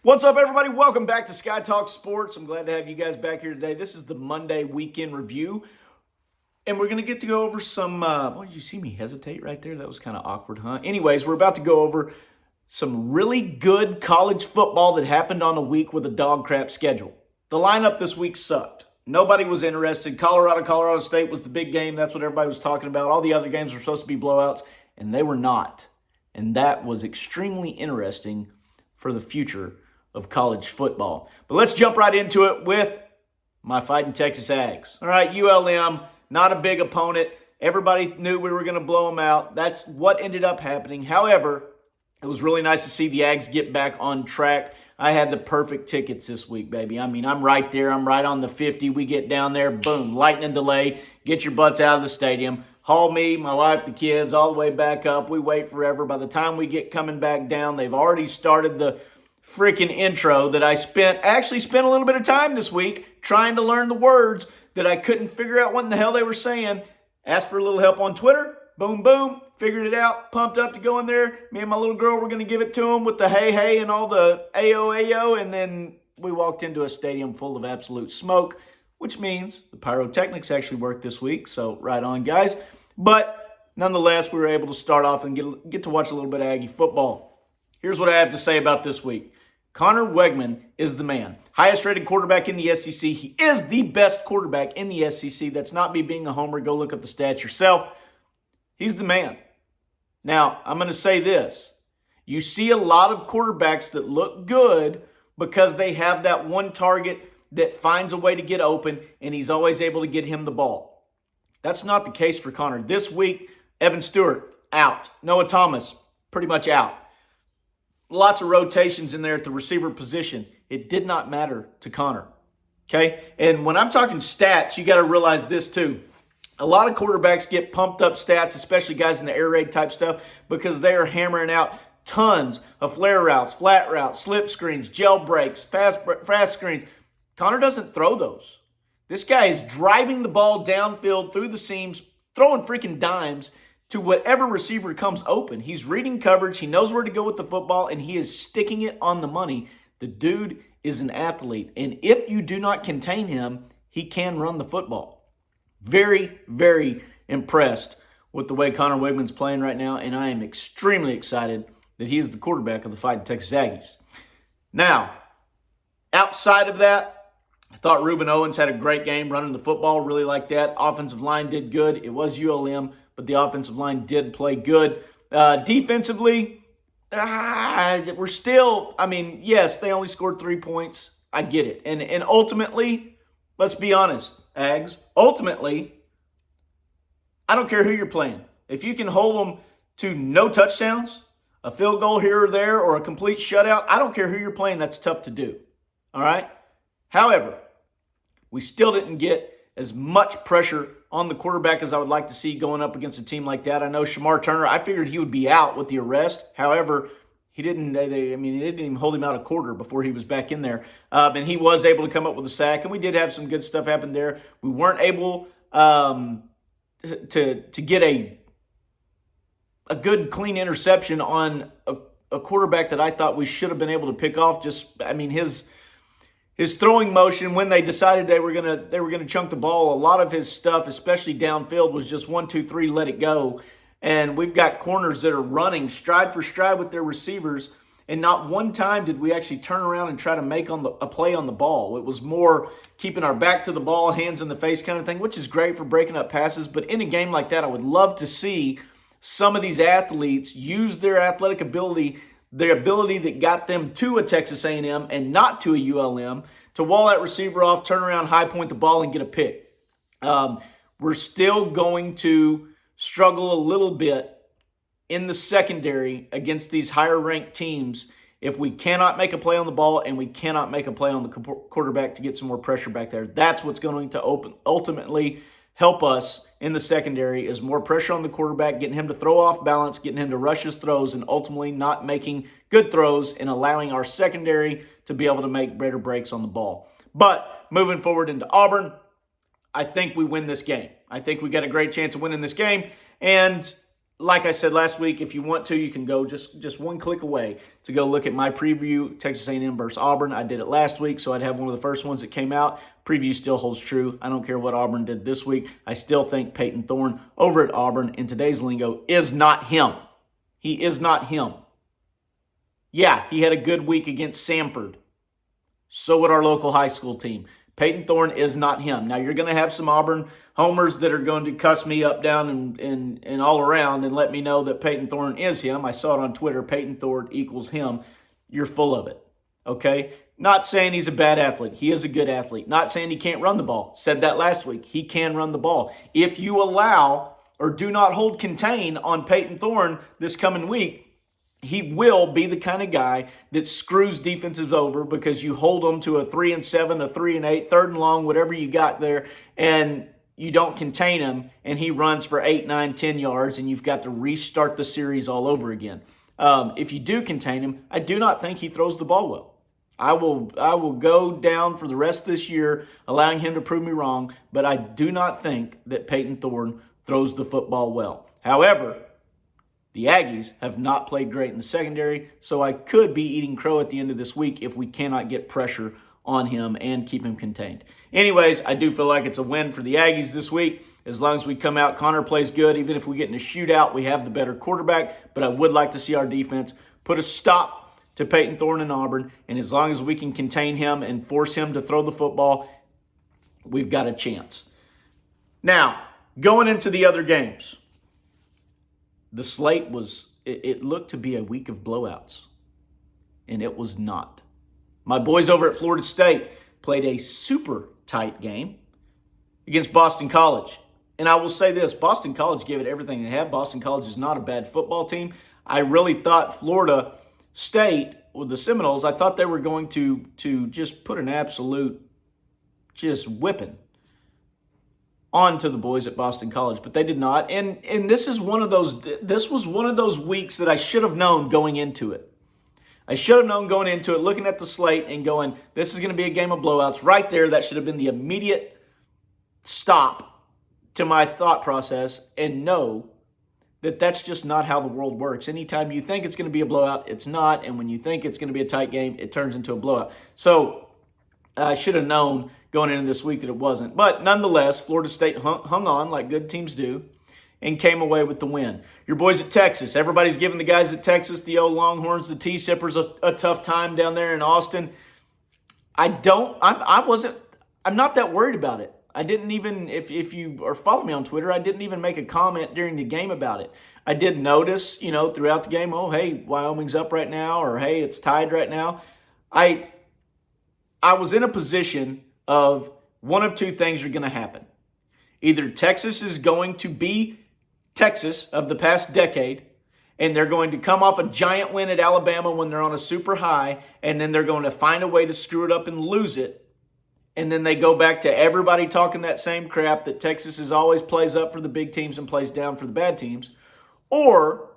What's up, everybody? Welcome back to Sky Talk Sports. I'm glad to have you guys back here today. This is the Monday weekend review, and we're going to get to go over some. Did you see me hesitate right there? That was kind of awkward, huh? Anyways, we're about to go over some really good college football that happened on a week with a dog crap schedule. The lineup this week sucked. Nobody was interested. Colorado State was the big game. That's what everybody was talking about. All the other games were supposed to be blowouts, and they were not. And that was extremely interesting for the future of college football. But let's jump right into it with my Fighting Texas Ags. All right, ULM, not a big opponent. Everybody knew we were going to blow them out. That's what ended up happening. However, it was really nice to see the Ags get back on track. I had the perfect tickets this week, baby. I mean, I'm right there. I'm right on the 50. We get down there, boom, lightning delay. Get your butts out of the stadium. Haul me, my wife, the kids, all the way back up. We wait forever. By the time we get coming back down, they've already started the freaking intro that I actually spent a little bit of time this week trying to learn the words that I couldn't figure out what in the hell they were saying. Asked for a little help on Twitter. Boom, boom. Figured it out. Pumped up to go in there. Me and my little girl were going to give it to them with the hey, hey, and all the ayo, ayo. And then we walked into a stadium full of absolute smoke, which means the pyrotechnics actually worked this week. So right on, guys. But nonetheless, we were able to start off and get to watch a little bit of Aggie football. Here's what I have to say about this week. Conner Weigman is the man. Highest rated quarterback in the SEC. He is the best quarterback in the SEC. That's not me being a homer. Go look up the stats yourself. He's the man. Now, I'm going to say this. You see a lot of quarterbacks that look good because they have that one target that finds a way to get open, and he's always able to get him the ball. That's not the case for Conner. This week, Evan Stewart, out. Noah Thomas, pretty much out. Lots of rotations in there at the receiver position. It did not matter to Conner. Okay? And when I'm talking stats, you got to realize this too. A lot of quarterbacks get pumped up stats, especially guys in the air raid type stuff, because they are hammering out tons of flare routes, flat routes, slip screens, gel breaks, fast screens. Conner doesn't throw those. This guy is driving the ball downfield through the seams, throwing freaking dimes to whatever receiver comes open. He's reading coverage. He knows where to go with the football, and he is sticking it on the money. The dude is an athlete, and if you do not contain him, he can run the football. Very, very impressed with the way Conner Weigman's playing right now, and I am extremely excited that he is the quarterback of the Fighting Texas Aggies. Now, outside of that, I thought Ruben Owens had a great game running the football. Really like that. Offensive line did good. It was ULM, but the offensive line did play good. Defensively, we're still, yes, they only scored 3 points. I get it. And ultimately, let's be honest, Ags, ultimately, I don't care who you're playing. If you can hold them to no touchdowns, a field goal here or there, or a complete shutout, I don't care who you're playing, that's tough to do. All right? However, we still didn't get as much pressure on the quarterback as I would like to see going up against a team like that. I know Shamar Turner, I figured he would be out with the arrest. However, he didn't, they didn't even hold him out a quarter before he was back in there. And he was able to come up with a sack, and we did have some good stuff happen there. We weren't able to get a good, clean interception on a quarterback that I thought we should have been able to pick off. His throwing motion, when they decided they were gonna chunk the ball, a lot of his stuff, especially downfield, was just 1, 2, 3, let it go. And we've got corners that are running stride for stride with their receivers, and not one time did we actually turn around and try to make a play on the ball. It was more keeping our back to the ball, hands in the face kind of thing, which is great for breaking up passes. But in a game like that, I would love to see some of these athletes use their athletic ability, their ability that got them to a Texas A&M and not to a ULM, to wall that receiver off, turn around, high point the ball, and get a pick. We're still going to struggle a little bit in the secondary against these higher-ranked teams if we cannot make a play on the ball and we cannot make a play on the quarterback to get some more pressure back there. That's what's going to ultimately help us in the secondary, is more pressure on the quarterback, getting him to throw off balance, getting him to rush his throws, and ultimately not making good throws and allowing our secondary to be able to make better breaks on the ball. But moving forward into Auburn, I think we win this game. I think we got a great chance of winning this game. And like I said last week, if you want to, you can go just one click away to go look at my preview, Texas A&M versus Auburn. I did it last week, so I'd have one of the first ones that came out. Preview still holds true. I don't care what Auburn did this week. I still think Peyton Thorne over at Auburn in today's lingo is not him. He is not him. Yeah, he had a good week against Samford. So would our local high school team. Peyton Thorne is not him. Now, you're going to have some Auburn homers that are going to cuss me up, down, and all around and let me know that Peyton Thorne is him. I saw it on Twitter, Peyton Thorne equals him. You're full of it, okay? Not saying he's a bad athlete. He is a good athlete. Not saying he can't run the ball. Said that last week. He can run the ball. If you allow or do not hold contain on Peyton Thorne this coming week, he will be the kind of guy that screws defenses over because you hold them to a 3-7, a 3-8, 3rd and long, whatever you got there, and you don't contain him, and he runs for 8, 9, 10 yards, and you've got to restart the series all over again. If you do contain him, I do not think he throws the ball well. I will go down for the rest of this year allowing him to prove me wrong, but I do not think that Peyton Thorne throws the football well. However, the Aggies have not played great in the secondary, so I could be eating crow at the end of this week if we cannot get pressure on him and keep him contained. Anyways, I do feel like it's a win for the Aggies this week. As long as we come out, Connor plays good. Even if we get in a shootout, we have the better quarterback, but I would like to see our defense put a stop to Peyton Thorne and Auburn, and as long as we can contain him and force him to throw the football, we've got a chance. Now, going into the other games, the slate it looked to be a week of blowouts, and it was not. My boys over at Florida State played a super tight game against Boston College. And I will say this, Boston College gave it everything they had. Boston College is not a bad football team. I really thought Florida State, with the Seminoles, I thought they were going to just put an absolute just whipping onto the boys at Boston College, but they did not. And this was one of those weeks that I should have known going into it. I should have known going into it, looking at the slate and going, this is going to be a game of blowouts. Right there, that should have been the immediate stop to my thought process and know that that's just not how the world works. Anytime you think it's going to be a blowout, it's not. And when you think it's going to be a tight game, it turns into a blowout. So I should have known going into this week that it wasn't. But nonetheless, Florida State hung on like good teams do and came away with the win. Your boys at Texas, everybody's giving the guys at Texas, the old Longhorns, the T-Sippers, a tough time down there in Austin. I'm not that worried about it. I didn't even, if you are following me on Twitter, I didn't even make a comment during the game about it. I did notice, throughout the game, oh, hey, Wyoming's up right now, or hey, it's tied right now. I was in a position of one of two things are going to happen. Either Texas is going to be Texas of the past decade, and they're going to come off a giant win at Alabama when they're on a super high, and then they're going to find a way to screw it up and lose it. And then they go back to everybody talking that same crap that Texas is always plays up for the big teams and plays down for the bad teams. Or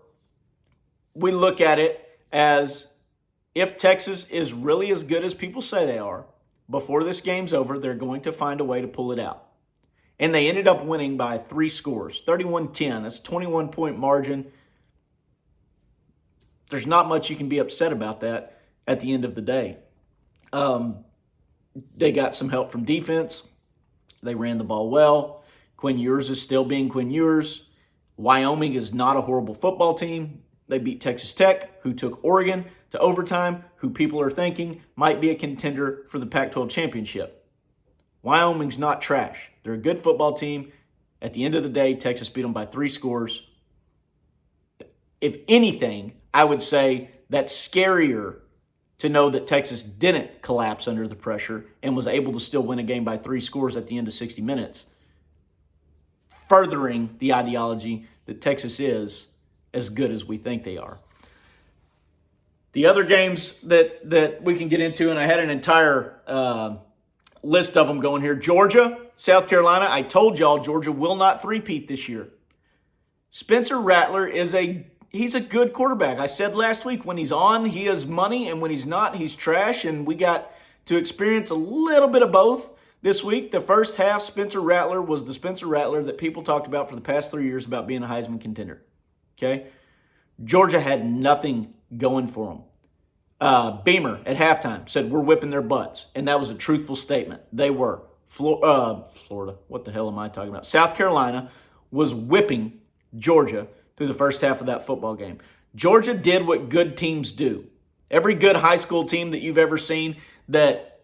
we look at it as if Texas is really as good as people say they are, before this game's over, they're going to find a way to pull it out. And they ended up winning by 3 scores, 31-10. That's a 21-point margin. There's not much you can be upset about that at the end of the day. They got some help from defense. They ran the ball well. Quinn Ewers is still being Quinn Ewers. Wyoming is not a horrible football team. They beat Texas Tech, who took Oregon to overtime, who people are thinking might be a contender for the Pac-12 championship. Wyoming's not trash. They're a good football team. At the end of the day, Texas beat them by 3 scores. If anything, I would say that's scarier to know that Texas didn't collapse under the pressure and was able to still win a game by 3 scores at the end of 60 minutes, furthering the ideology that Texas is as good as we think they are. The other games that we can get into, and I had an entire list of them going here. Georgia, South Carolina. I told y'all Georgia will not three-peat this year. Spencer Rattler he's a good quarterback. I said last week, when he's on, he is money, and when he's not, he's trash, and we got to experience a little bit of both this week. The first half, Spencer Rattler was the Spencer Rattler that people talked about for the past 3 years about being a Heisman contender. okay? Georgia had nothing going for them. Beamer at halftime said, we're whipping their butts. And that was a truthful statement. They were. Florida, what the hell am I talking about? South Carolina was whipping Georgia through the first half of that football game. Georgia did what good teams do. Every good high school team that you've ever seen that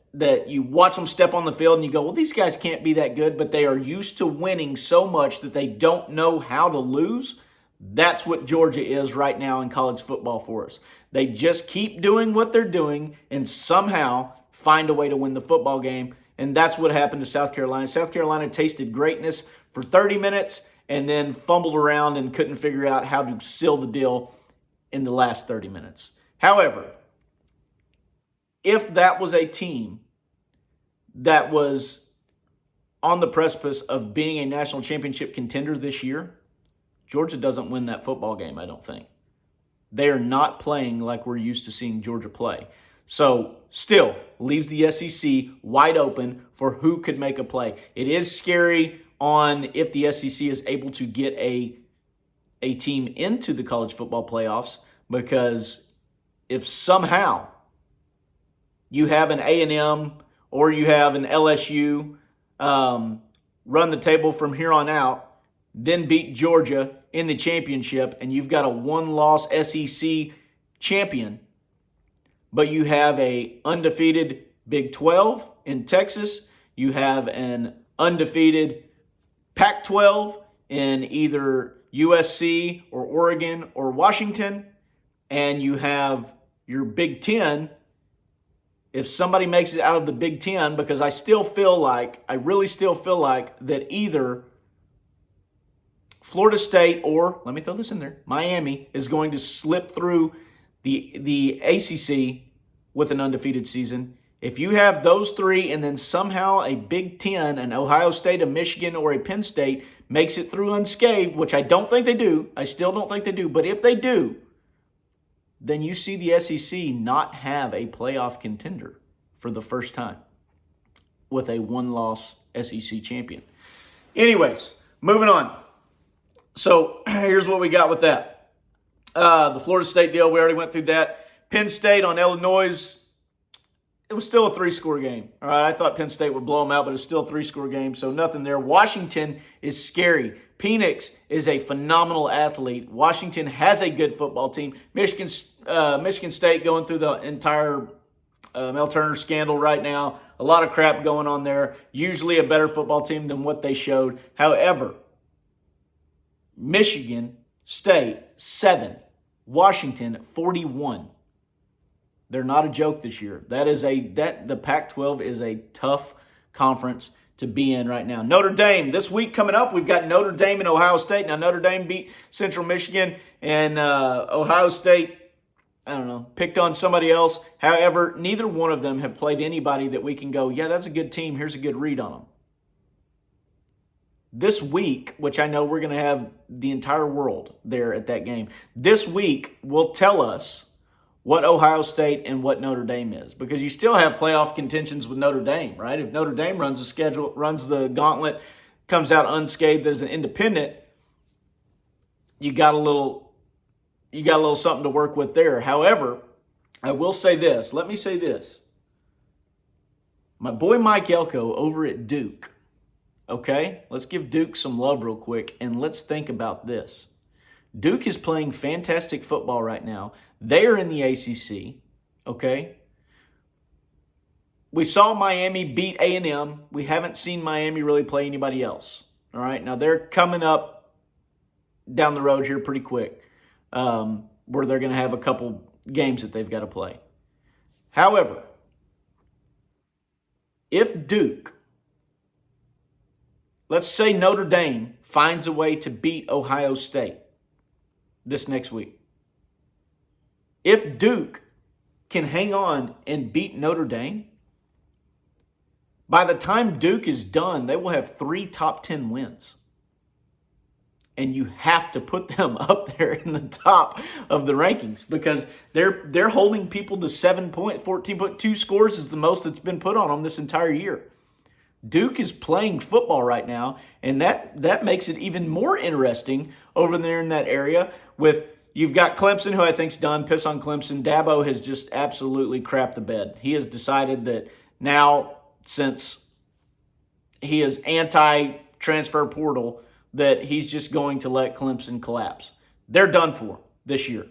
you watch them step on the field and you go, well, these guys can't be that good, but they are used to winning so much that they don't know how to lose. That's what Georgia is right now in college football for us. They just keep doing what they're doing and somehow find a way to win the football game. And that's what happened to South Carolina. South Carolina tasted greatness for 30 minutes and then fumbled around and couldn't figure out how to seal the deal in the last 30 minutes. However, if that was a team that was on the precipice of being a national championship contender this year, Georgia doesn't win that football game, I don't think. They are not playing like we're used to seeing Georgia play. So, still leaves the SEC wide open for who could make a play. It is scary on if the SEC is able to get a team into the college football playoffs, because if somehow you have an A&M or you have an LSU run the table from here on out, then beat Georgia in the championship, and you've got a one-loss SEC champion, but you have a undefeated Big 12 in Texas, you have an undefeated Pac-12 in either USC or Oregon or Washington, and you have your Big 10. If somebody makes it out of the Big 10, because I really still feel like that either Florida State or, let me throw this in there, Miami is going to slip through the ACC with an undefeated season. If you have those three and then somehow a Big 10, an Ohio State, a Michigan, or a Penn State makes it through unscathed, which I don't think they do, I still don't think they do, but if they do, then you see the SEC not have a playoff contender for the first time with a one-loss SEC champion. Anyways, moving on. So here's what we got with that. The Florida State deal, we already went through that. Penn State on Illinois, it was still a 3-score game. All right, I thought Penn State would blow them out, but it's still a 3-score game, so nothing there. Washington is scary. Penix is a phenomenal athlete. Washington has a good football team. Michigan State going through the entire Mel Turner scandal right now. A lot of crap going on there. Usually a better football team than what they showed. However, Michigan State 7, Washington 41. They're not a joke this year. The Pac-12 is a tough conference to be in right now. Notre Dame, this week coming up, we've got Notre Dame and Ohio State. Now, Notre Dame beat Central Michigan, and Ohio State, I don't know, picked on somebody else. However, neither one of them have played anybody that we can go, yeah, that's a good team. Here's a good read on them. This week, which I know we're going to have the entire world there at that game, this week will tell us what Ohio State and what Notre Dame is, because you still have playoff contentions with Notre Dame, right? If Notre Dame runs the schedule, runs the gauntlet, comes out unscathed as an independent, you got a little something to work with there. However, I will say this. Let me say this. My boy Mike Elko over at Duke, okay? Let's give Duke some love real quick, and let's think about this. Duke is playing fantastic football right now. They are in the ACC, okay? We saw Miami beat A&M. We haven't seen Miami really play anybody else, all right? Now, they're coming up down the road here pretty quick, where they're going to have a couple games that they've got to play. However, if Duke, let's say Notre Dame finds a way to beat Ohio State this next week. If Duke can hang on and beat Notre Dame, by the time Duke is done, they will have 3 top 10 wins. And you have to put them up there in the top of the rankings, because they're holding people to 14.2 scores is the most that's been put on them this entire year. Duke is playing football right now, and that makes it even more interesting over there in that area. With you've got Clemson, who I think's done. Piss on Clemson. Dabo has just absolutely crapped the bed. He has decided that now, since he is anti-transfer portal, that he's just going to let Clemson collapse. They're done for this year.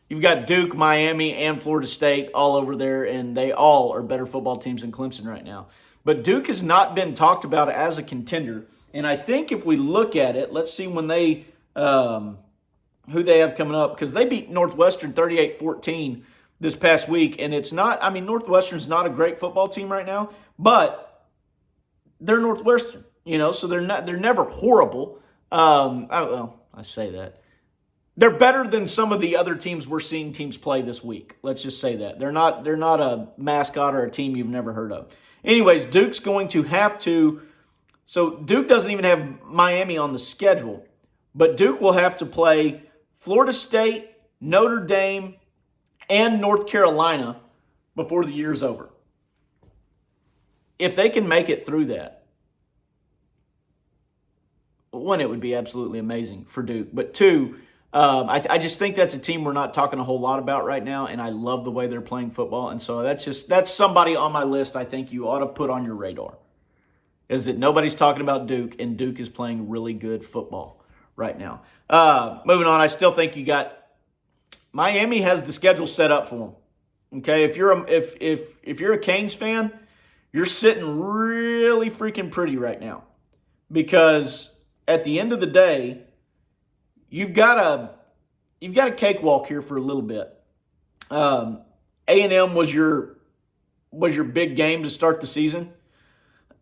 You've got Duke, Miami, and Florida State all over there, and they all are better football teams than Clemson right now. But Duke has not been talked about as a contender. And I think if we look at it, let's see when they who they have coming up, because they beat Northwestern 38-14 this past week. And it's not, I mean, Northwestern's not a great football team right now, but they're Northwestern, so they're never horrible. I say that. They're better than some of the other teams we're seeing teams play this week. Let's just say that. They're not a mascot or a team you've never heard of. Anyways, Duke's going to have to, so Duke doesn't even have Miami on the schedule, but Duke will have to play Florida State, Notre Dame, and North Carolina before the year's over. If they can make it through that, one, it would be absolutely amazing for Duke. But two, I just think that's a team we're not talking a whole lot about right now, and I love the way they're playing football. And so that's somebody on my list I think you ought to put on your radar, is that nobody's talking about Duke, and Duke is playing really good football right now. Moving on, I still think you got Miami has the schedule set up for them. Okay, if you're a Canes fan, you're sitting really freaking pretty right now, because at the end of the day, you've got a cakewalk here for a little bit. A&M was your big game to start the season,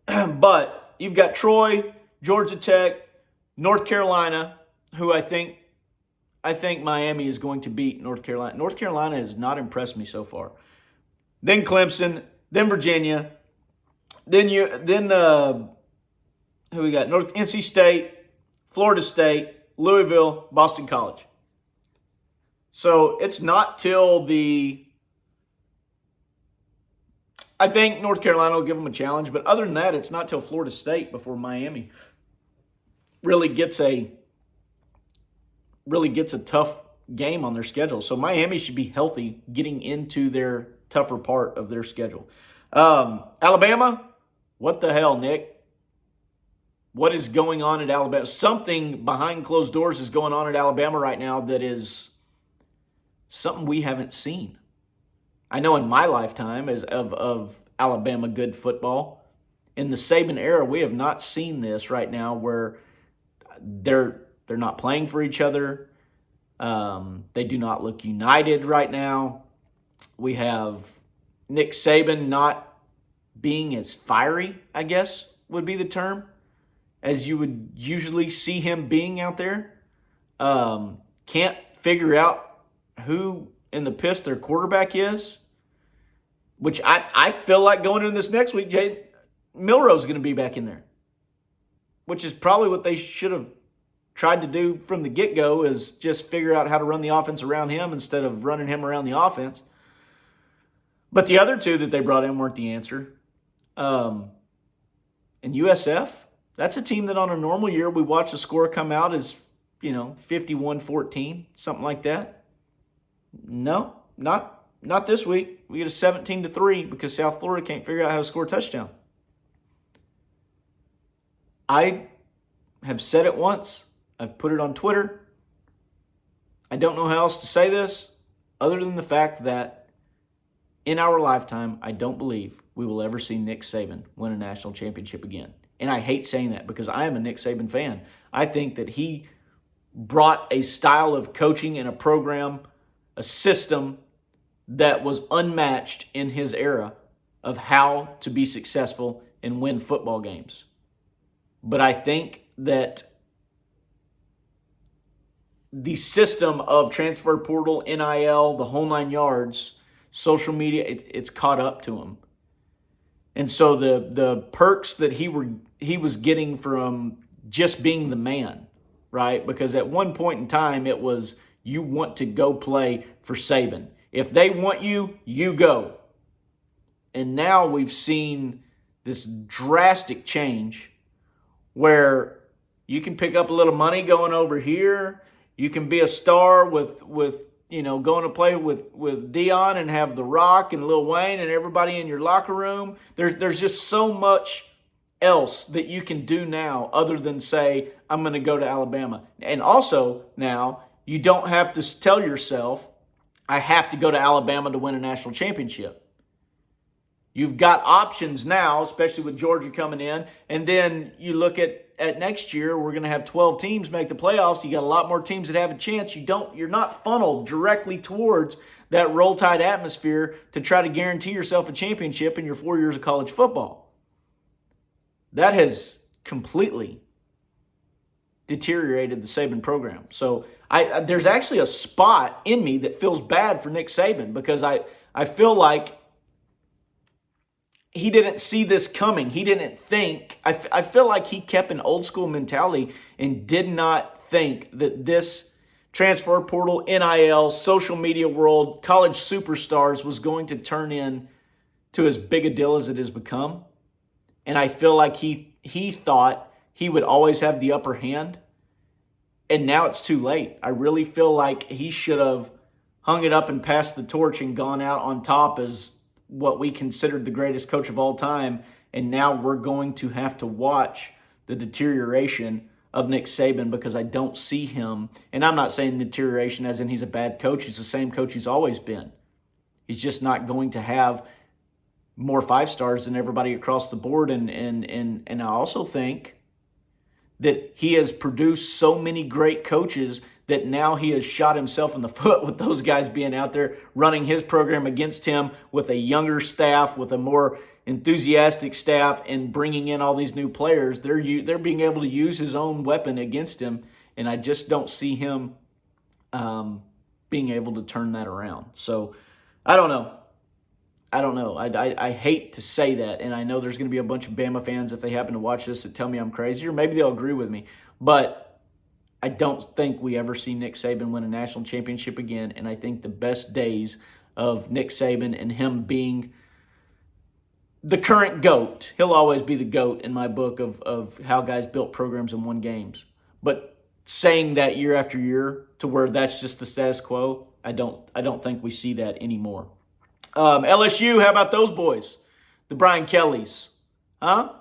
but you've got Troy, Georgia Tech, North Carolina, who I think Miami is going to beat North Carolina. North Carolina has not impressed me so far. Then Clemson, then Virginia, then who we got? NC State, Florida State, Louisville, Boston College. So it's not till I think North Carolina will give them a challenge, but other than that, it's not till Florida State before Miami really gets a tough game on their schedule. So Miami should be healthy getting into their tougher part of their schedule. Alabama, what the hell, Nick? What is going on at Alabama? Something behind closed doors is going on at Alabama right now that is something we haven't seen. I know in my lifetime of Alabama good football, in the Saban era, we have not seen this right now where they're not playing for each other. They do not look united right now. We have Nick Saban not being as fiery, I guess would be the term, as you would usually see him being out there. Can't figure out who in the piss their quarterback is, which I feel like going into this next week, Jay Milroe's going to be back in there, which is probably what they should have tried to do from the get-go, is just figure out how to run the offense around him instead of running him around the offense. But the other two that they brought in weren't the answer. And USF, that's a team that on a normal year we watch the score come out as, 51-14, something like that. No, not this week. We get a 17-3 because South Florida can't figure out how to score a touchdown. I have said it once. I've put it on Twitter. I don't know how else to say this other than the fact that in our lifetime, I don't believe we will ever see Nick Saban win a national championship again. And I hate saying that because I am a Nick Saban fan. I think that he brought a style of coaching and a program, a system that was unmatched in his era of how to be successful and win football games. But I think that the system of transfer portal, NIL, the whole 9 yards, social media, it's caught up to him. And so the perks that he was getting from just being the man, right? Because at one point in time, it was you want to go play for Saban. If they want you, you go. And now we've seen this drastic change where you can pick up a little money going over here. You can be a star with going to play with Dion and have The Rock and Lil Wayne and everybody in your locker room. There's just so much else that you can do now other than say, I'm going to go to Alabama. And also now, you don't have to tell yourself, I have to go to Alabama to win a national championship. You've got options now, especially with Georgia coming in. And then you look at next year, we're going to have 12 teams make the playoffs. You got a lot more teams that have a chance. You're not funneled directly towards that Roll Tide atmosphere to try to guarantee yourself a championship in your 4 years of college football. That has completely deteriorated the Saban program. So there's actually a spot in me that feels bad for Nick Saban because I feel like he didn't see this coming. He didn't think. I feel like he kept an old school mentality and did not think that this transfer portal, NIL, social media world, college superstars was going to turn in to as big a deal as it has become. And I feel like he thought he would always have the upper hand. And now it's too late. I really feel like he should have hung it up and passed the torch and gone out on top as what we considered the greatest coach of all time. And now we're going to have to watch the deterioration of Nick Saban because I don't see him. And I'm not saying deterioration as in he's a bad coach. He's the same coach he's always been. He's just not going to have more 5-stars than everybody across the board. And I also think that he has produced so many great coaches that now he has shot himself in the foot with those guys being out there running his program against him with a younger staff, with a more enthusiastic staff, and bringing in all these new players. They're being able to use his own weapon against him, and I just don't see him being able to turn that around. So I don't know. I hate to say that, and I know there's going to be a bunch of Bama fans, if they happen to watch this, that tell me I'm crazy, or maybe they'll agree with me. But I don't think we ever see Nick Saban win a national championship again, and I think the best days of Nick Saban and him being the current GOAT, he'll always be the GOAT in my book of how guys built programs and won games. But saying that year after year to where that's just the status quo, I don't think we see that anymore. LSU, how about those boys? The Brian Kellys. Huh?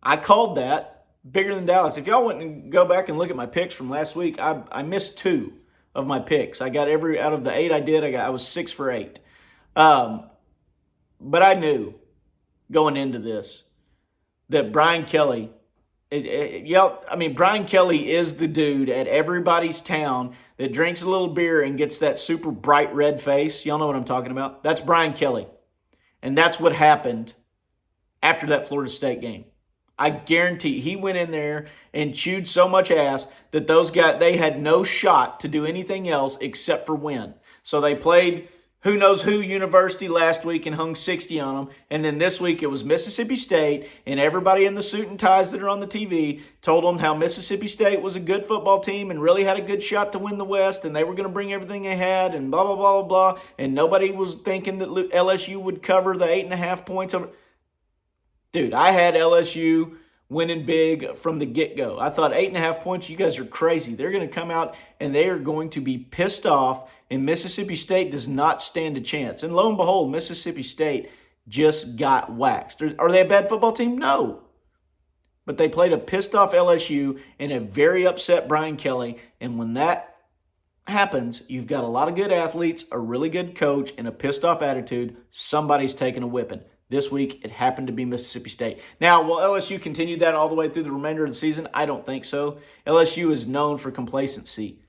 I called that bigger than Dallas. If y'all went and go back and look at my picks from last week, I missed 2 of my picks. I got out of the 8 I did, I was 6 for 8. But I knew going into this that Brian Kelly, Brian Kelly is the dude at everybody's town that drinks a little beer and gets that super bright red face. Y'all know what I'm talking about? That's Brian Kelly. And that's what happened after that Florida State game. I guarantee he went in there and chewed so much ass that those guys, they had no shot to do anything else except for win. So they played who knows who University last week and hung 60 on them. And then this week it was Mississippi State, and everybody in the suit and ties that are on the TV told them how Mississippi State was a good football team and really had a good shot to win the West, and they were going to bring everything they had and blah, blah, blah, blah, blah. And nobody was thinking that LSU would cover the 8.5 points. Dude, I had LSU winning big from the get-go. I thought 8.5 points, you guys are crazy. They're going to come out and they are going to be pissed off, and Mississippi State does not stand a chance. And lo and behold, Mississippi State just got waxed. Are they a bad football team? No. But they played a pissed-off LSU and a very upset Brian Kelly, and when that happens, you've got a lot of good athletes, a really good coach, and a pissed-off attitude. Somebody's taking a whipping. This week, it happened to be Mississippi State. Now, will LSU continue that all the way through the remainder of the season? I don't think so. LSU is known for complacency.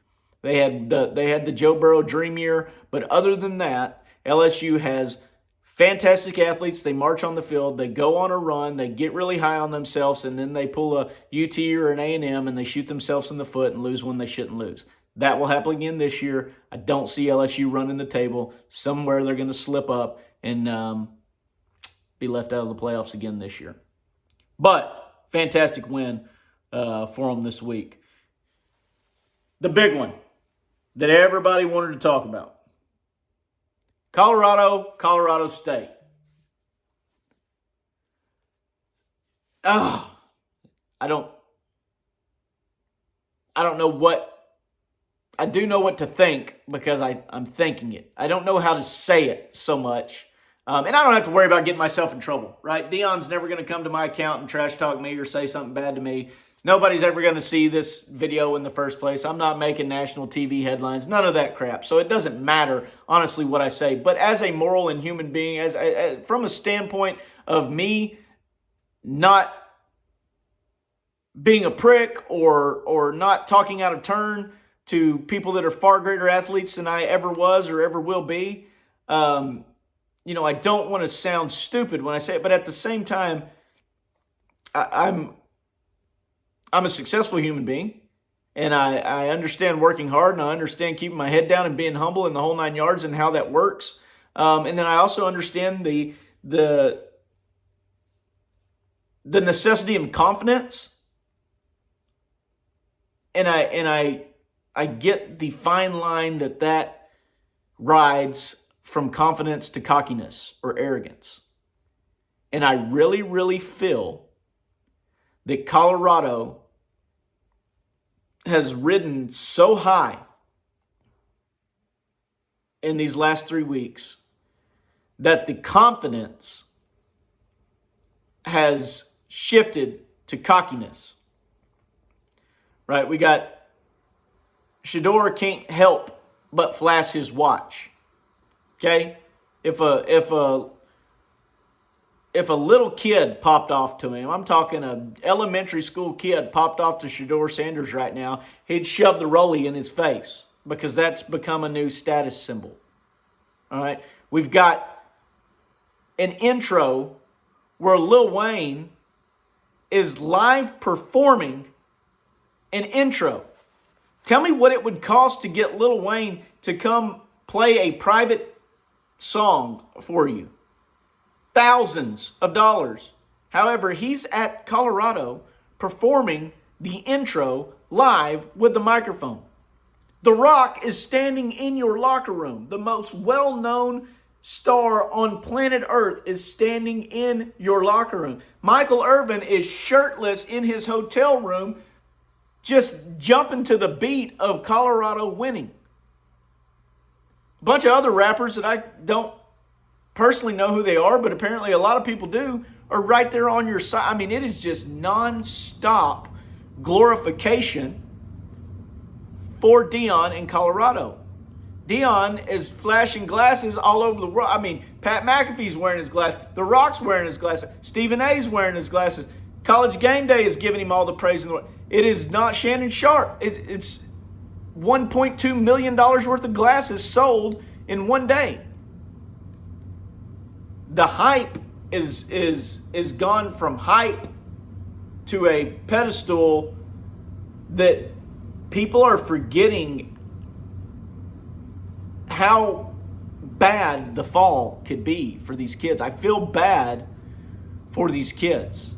They had the Joe Burrow dream year, but other than that, LSU has fantastic athletes. They march on the field, they go on a run, they get really high on themselves, and then they pull a UT or an A&M and they shoot themselves in the foot and lose when they shouldn't lose. That will happen again this year. I don't see LSU running the table. Somewhere they're going to slip up and be left out of the playoffs again this year. But fantastic win for them this week. The big one that everybody wanted to talk about. Colorado State. I don't know what, I do know what to think because I'm thinking it. I don't know how to say it so much. And I don't have to worry about getting myself in trouble, right? Deion's never going to come to my account and trash talk me or say something bad to me. Nobody's ever going to see this video in the first place. I'm not making national TV headlines, none of that crap. So it doesn't matter, honestly, what I say. But as a moral and human being, as from a standpoint of me not being a prick or not talking out of turn to people that are far greater athletes than I ever was or ever will be, I don't want to sound stupid when I say it, but at the same time, I'm a successful human being, and I understand working hard, and I understand keeping my head down and being humble in the whole 9 yards and how that works. And then I also understand the necessity of confidence, and I get the fine line that rides from confidence to cockiness or arrogance. And I really, really feel that Colorado has ridden so high in these last 3 weeks that the confidence has shifted to cockiness. Right? We got Shedeur can't help but flash his watch. Okay? If a little kid popped off to him, I'm talking an elementary school kid popped off to Shedeur Sanders right now, he'd shove the rollie in his face because that's become a new status symbol. All right? We've got an intro where Lil Wayne is live performing an intro. Tell me what it would cost to get Lil Wayne to come play a private song for you. Thousands of dollars. However, he's at Colorado performing the intro live with the microphone. The Rock is standing in your locker room. The most well-known star on planet Earth is standing in your locker room. Michael Irvin is shirtless in his hotel room, just jumping to the beat of Colorado winning. A bunch of other rappers that I don't personally know who they are, but apparently a lot of people do, are right there on your side. I mean, it is just non-stop glorification for Deion in Colorado. Deion is flashing glasses all over the world. I mean, Pat McAfee's wearing his glasses. The Rock's wearing his glasses. Stephen A's wearing his glasses. College Game Day is giving him all the praise in the world. It is not Shannon Sharpe. It's $1.2 million worth of glasses sold in one day. The hype is gone from hype to a pedestal that people are forgetting how bad the fall could be for these kids. I feel bad for these kids.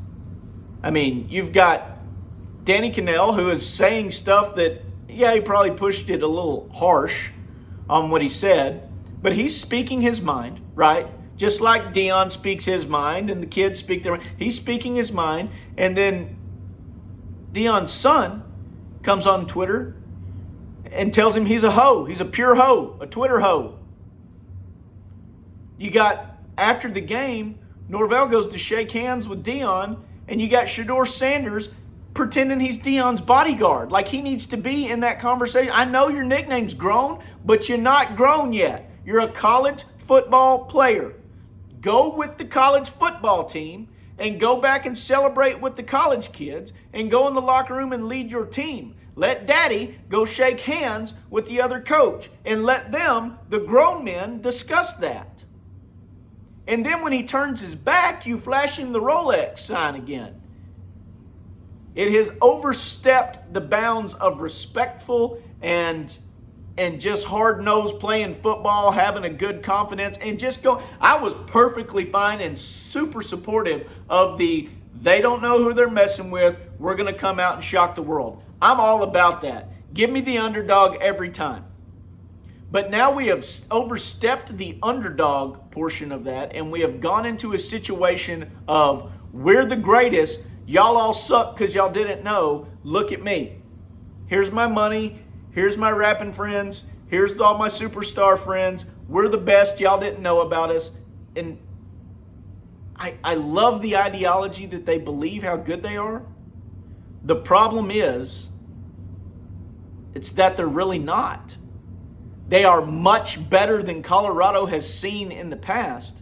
I mean, you've got Danny Kanell, who is saying stuff that, yeah, he probably pushed it a little harsh on what he said, but he's speaking his mind, right? Just like Deion speaks his mind and the kids speak their mind. He's speaking his mind, and then Deion's son comes on Twitter and tells him he's a hoe. He's a pure hoe, a Twitter hoe. You got, after the game, Norvell goes to shake hands with Deion, and you got Shedeur Sanders pretending he's Deion's bodyguard, like he needs to be in that conversation. I know your nickname's grown, but you're not grown yet. You're a college football player. Go with the college football team and go back and celebrate with the college kids and go in the locker room and lead your team. Let daddy go shake hands with the other coach and let them, the grown men, discuss that. And then when he turns his back, you flash him the Rolex sign again. It has overstepped the bounds of respectful and just hard-nosed playing football, having a good confidence, and just go. I was perfectly fine and super supportive of the, they don't know who they're messing with, we're going to come out and shock the world. I'm all about that. Give me the underdog every time. But now we have overstepped the underdog portion of that, and we have gone into a situation of we're the greatest. Y'all all suck because y'all didn't know. Look at me. Here's my money. Here's my rapping friends. Here's all my superstar friends. We're the best. Y'all didn't know about us. And I love the ideology that they believe how good they are. The problem is, it's that they're really not. They are much better than Colorado has seen in the past.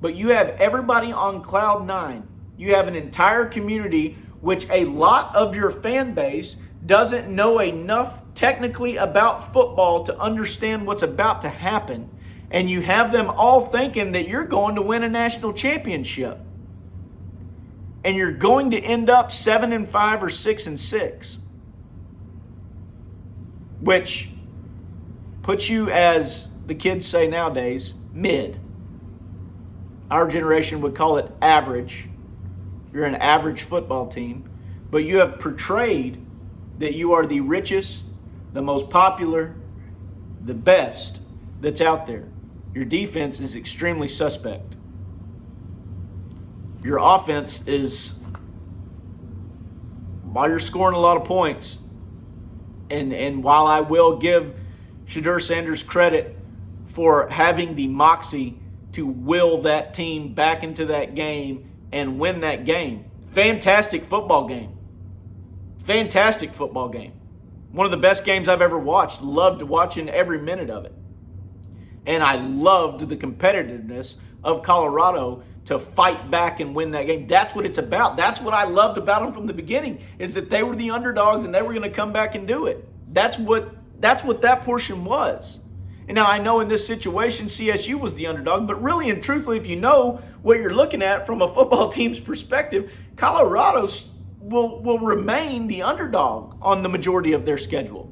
But you have everybody on cloud nine. You have an entire community, which a lot of your fan base doesn't know enough technically about football to understand what's about to happen. And you have them all thinking that you're going to win a national championship. And you're going to end up 7-5 or 6-6. Which puts you, as the kids say nowadays, mid. Our generation would call it average. You're an average football team. But you have portrayed that you are the richest, the most popular, the best that's out there. Your defense is extremely suspect. Your offense is, while you're scoring a lot of points, and while I will give Shedeur Sanders credit for having the moxie to will that team back into that game and win that game. Fantastic football game. Fantastic football game. One of the best games I've ever watched. Loved watching every minute of it. And I loved the competitiveness of Colorado to fight back and win that game. That's what it's about. That's what I loved about them from the beginning, is that they were the underdogs and they were going to come back and do it. That's what that portion was. And now I know in this situation, CSU was the underdog, but really and truthfully, if you know what you're looking at from a football team's perspective, Colorado will remain the underdog on the majority of their schedule.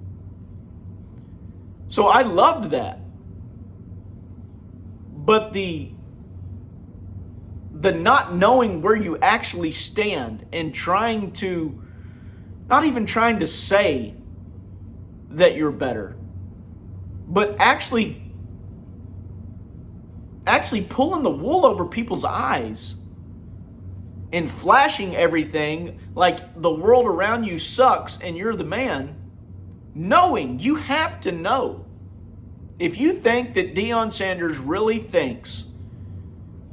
So I loved that. But the not knowing where you actually stand and not even trying to say that you're better, but actually pulling the wool over people's eyes and flashing everything like the world around you sucks and you're the man, knowing you have to know. If you think that Deion Sanders really thinks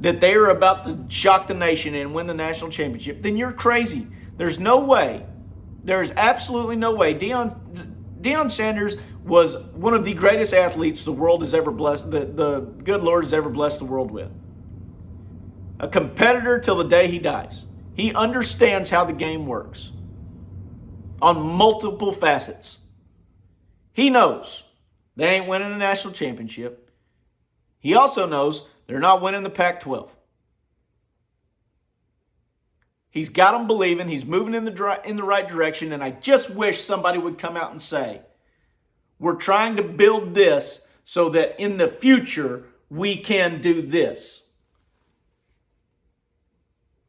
that they are about to shock the nation and win the national championship, then you're crazy. There's no way. There is absolutely no way. Deion Sanders was one of the greatest athletes the world has ever blessed, the good Lord has ever blessed the world with. A competitor till the day he dies. He understands how the game works on multiple facets. He knows they ain't winning a national championship. He also knows they're not winning the Pac-12. He's got them believing. He's moving in the right direction. And I just wish somebody would come out and say, we're trying to build this so that in the future we can do this.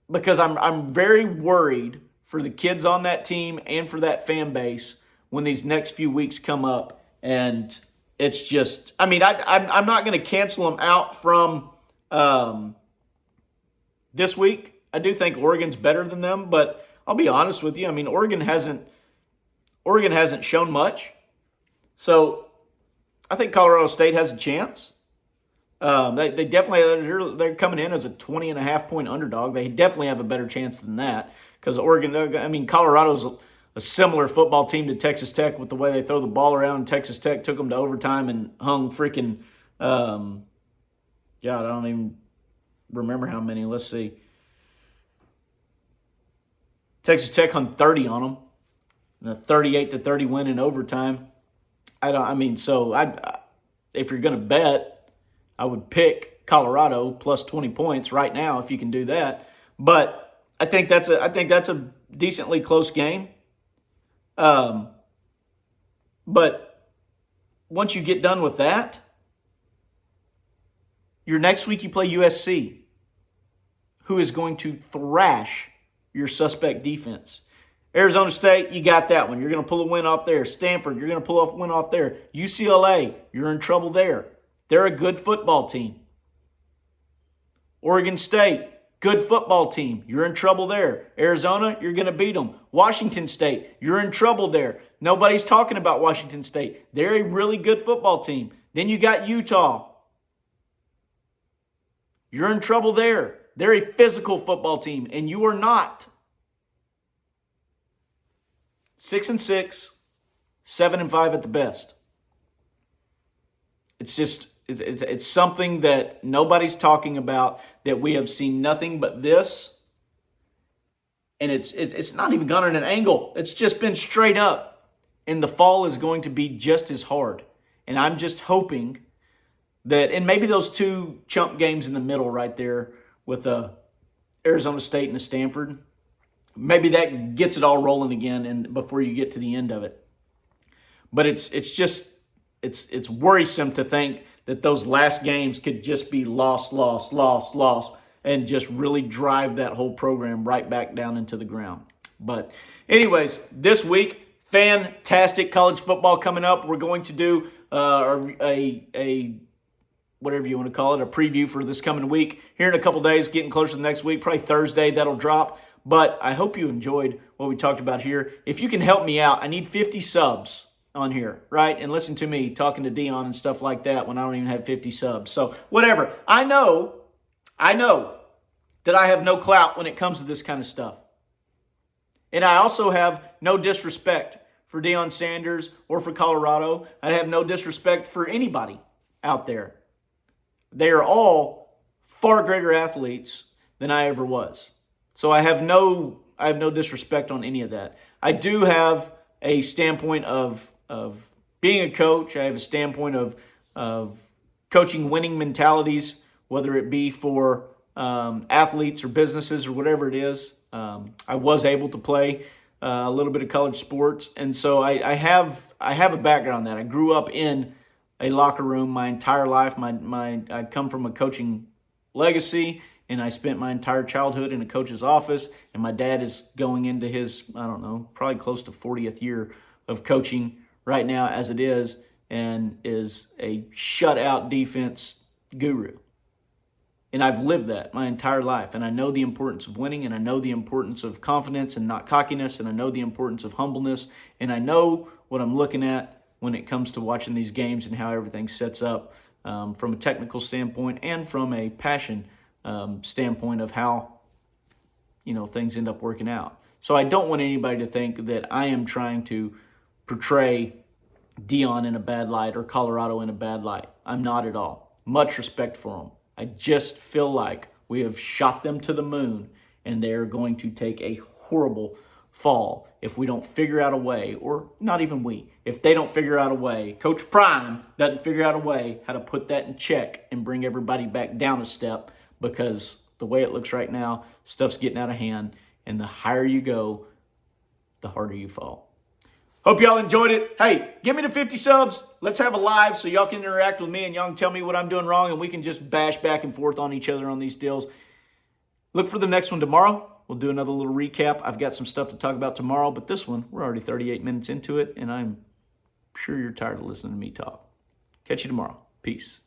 Because I'm very worried for the kids on that team and for that fan base when these next few weeks come up. And it's just, I'm not going to cancel them out from this week. I do think Oregon's better than them, but I'll be honest with you. Oregon hasn't shown much. So I think Colorado State has a chance. They definitely, they're coming in as a 20.5 point underdog. They definitely have a better chance than that because Colorado's a similar football team to Texas Tech with the way they throw the ball around. And Texas Tech took them to overtime and hung freaking, I don't even remember how many. Let's see. Texas Tech hung 30 on them, and a 38-30 win in overtime. If you're going to bet, I would pick Colorado plus 20 points right now if you can do that. But I think that's a decently close game. But once you get done with that, your next week you play USC, who is going to thrash your suspect defense. Arizona State, you got that one. You're going to pull a win off there. Stanford, you're going to pull a win off there. UCLA, you're in trouble there. They're a good football team. Oregon State, good football team. You're in trouble there. Arizona, you're going to beat them. Washington State, you're in trouble there. Nobody's talking about Washington State. They're a really good football team. Then you got Utah. You're in trouble there. They're a physical football team, and you are not. 6-6, 7-5 at the best. It's just, it's something that nobody's talking about, that we have seen nothing but this. And it's not even gone at an angle. It's just been straight up. And the fall is going to be just as hard. And I'm just hoping that, and maybe those two chump games in the middle right there with Arizona State and Stanford, maybe that gets it all rolling again and before you get to the end of it. But it's worrisome to think that those last games could just be lost, and just really drive that whole program right back down into the ground. But anyways, this week, fantastic college football coming up. We're going to do a whatever you want to call it, a preview for this coming week. Here in a couple days, getting closer to the next week, probably Thursday, that'll drop. But I hope you enjoyed what we talked about here. If you can help me out, I need 50 subs on here, right? And listen to me talking to Dion and stuff like that when I don't even have 50 subs. So whatever. I know that I have no clout when it comes to this kind of stuff. And I also have no disrespect for Deion Sanders or for Colorado. I have no disrespect for anybody out there. They are all far greater athletes than I ever was. So I have no disrespect on any of that. I do have a standpoint of being a coach. I have a standpoint of coaching winning mentalities, whether it be for athletes or businesses or whatever it is. I was able to play a little bit of college sports, and so I have a background on that. I grew up in a locker room my entire life. I come from a coaching legacy, and I spent my entire childhood in a coach's office, and my dad is going into his, I don't know, probably close to 40th year of coaching right now as it is, and is a shutout defense guru. And I've lived that my entire life, and I know the importance of winning, and I know the importance of confidence and not cockiness, and I know the importance of humbleness, and I know what I'm looking at when it comes to watching these games and how everything sets up from a technical standpoint and from a passion standpoint of how things end up working out. So I don't want anybody to think that I am trying to portray Deion in a bad light or Colorado in a bad light. I'm not at all. Much respect for them. I just feel like we have shot them to the moon, and they're going to take a horrible fall if we don't figure out a way, or not even we, if they don't figure out a way, Coach Prime doesn't figure out a way how to put that in check and bring everybody back down a step, because the way it looks right now, stuff's getting out of hand, and the higher you go, the harder you fall. Hope y'all enjoyed it. Hey, give me the 50 subs. Let's have a live so y'all can interact with me and y'all can tell me what I'm doing wrong, and we can just bash back and forth on each other on these deals. Look for the next one tomorrow. We'll do another little recap. I've got some stuff to talk about tomorrow, but this one, we're already 38 minutes into it, and I'm sure you're tired of listening to me talk. Catch you tomorrow. Peace.